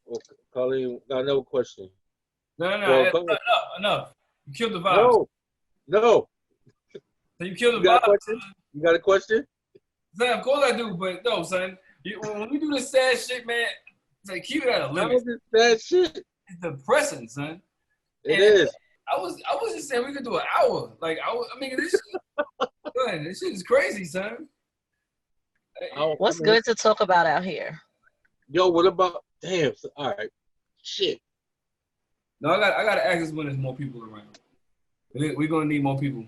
Well, Colleen, got another question. No. Enough. You killed the vibe. No. So you killed the got vibe. A question? You got a question? Son, of course I do, but no, son. When we do this sad shit, man, it's like keep it at a limit. How is this sad shit? It's depressing, son. It is. I was just saying we could do an hour. Like I mean, this shit is crazy, son. What's good to talk about out here? Yo, what about? Damn. All right. Shit. No, I got to ask this when there's more people around. We're gonna need more people.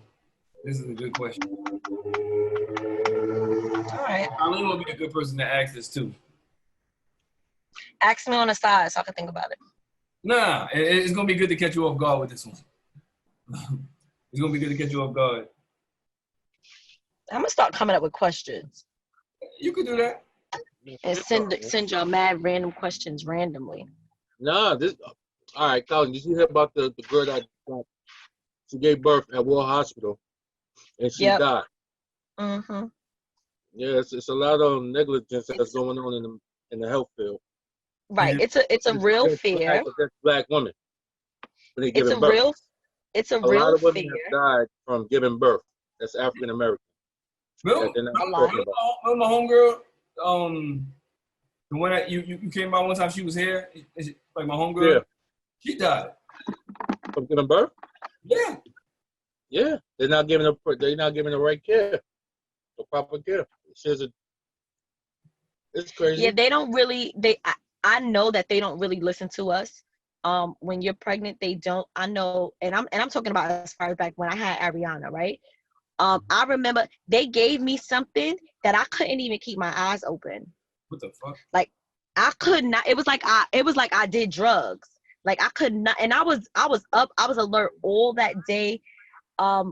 This is a good question. All right. Eileen will be a good person to ask this too. Ask me on the side so I can think about it. Nah, it's gonna be good to catch you off guard with this one. It's gonna be good to catch you off guard. I'm gonna start coming up with questions. You could do that. And send y'all mad random questions randomly. Nah, all right, Colin, did you hear about the girl that she gave birth at World Hospital and she died? Mm-hmm. Yeah, it's a lot of negligence that's going on in the health field. Right. It's a real fear. Black women. When they it's a birth. real it's a lot real of women fear. have died from giving birth. That's African American. Remember my homegirl, the one that you came by one time, she was here, like my homegirl. Yeah. She died. From giving birth? Yeah. Yeah. They're not giving the right care. The proper care. It's crazy. Yeah, they don't really I know that they don't really listen to us. When you're pregnant, they don't. I know, and I'm talking about as far as back when I had Ariana, right? I remember they gave me something that I couldn't even keep my eyes open. What the fuck? Like I could not. It was like I did drugs. Like I could not, and I was up. I was alert all that day. I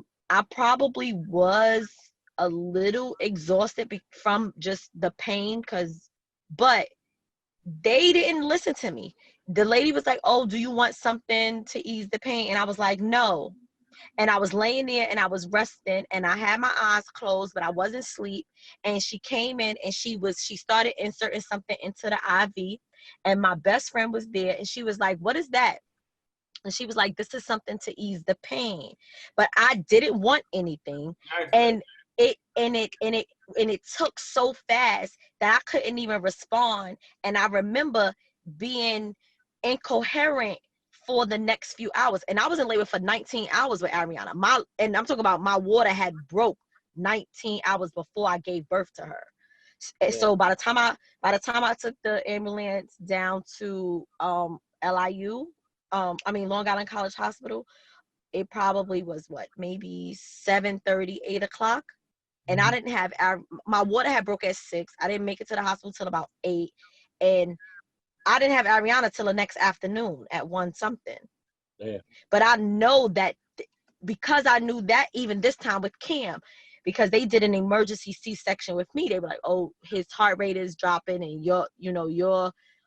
probably was a little exhausted from just the pain, but they didn't listen to me. The lady was like, "Oh, do you want something to ease the pain?" And I was like, "No." And I was laying there and I was resting and I had my eyes closed, but I wasn't asleep. And she came in and she started inserting something into the IV. And my best friend was there and she was like, "What is that?" And she was like, "This is something to ease the pain." But I didn't want anything. And it took so fast that I couldn't even respond. And I remember being incoherent for the next few hours. And I was in labor for 19 hours with Ariana. And I'm talking about my water had broke 19 hours before I gave birth to her. Yeah. So by the time I took the ambulance down to LIU, Long Island College Hospital, it probably was maybe 7:30, 8 o'clock. And I didn't have my water had broke at 6. I didn't make it to the hospital till about 8. And I didn't have Ariana till the next afternoon at 1 something. Yeah. But I know that because I knew that even this time with Cam, because they did an emergency C-section with me, they were like, "Oh, his heart rate is dropping and your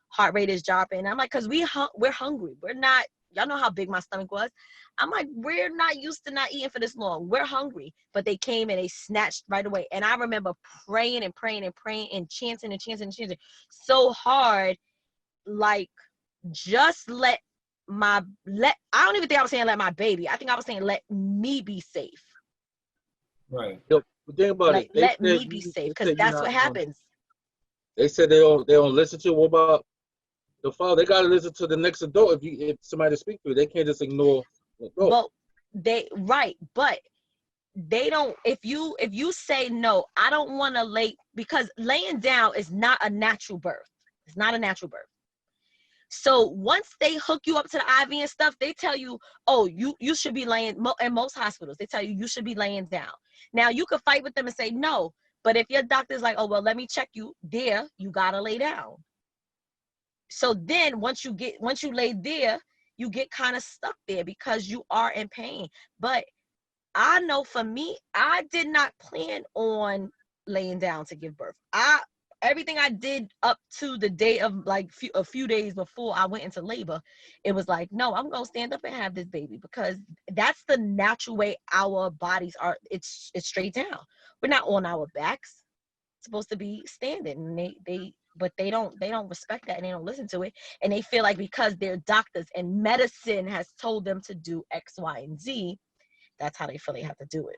heart rate is dropping." And I'm like, "Cause we're hungry. We're not, y'all know how big my stomach was." I'm like, "We're not used to not eating for this long. We're hungry." But they came and they snatched right away. And I remember praying and praying and praying and chanting so hard. Like, just I don't even think I was saying let my baby. I think I was saying let me be safe. Right. Yo, think about it. Let me be safe, because that's what happens. They said they don't listen to. What about the father? They gotta listen to the next adult. If somebody speak to, they can't just ignore. Well, but they don't. If you say no, I don't want to lay, because laying down is not a natural birth. It's not a natural birth. So once they hook you up to the IV and stuff, they tell you, "Oh, you should be laying." In most hospitals, they tell you should be laying down. Now you could fight with them and say no, but if your doctor's like, "Oh, well, let me check you there," you gotta lay down. So then once you lay there, you get kind of stuck there because you are in pain. But I know for me, I did not plan on laying down to give birth. Everything I did up to the day of a few days before I went into labor, it was like, no, I'm going to stand up and have this baby, because that's the natural way our bodies are. It's straight down. We're not on our backs. It's supposed to be standing. And but they don't respect that, and they don't listen to it, and they feel like because they're doctors and medicine has told them to do X, Y, and Z, that's how they feel they have to do it.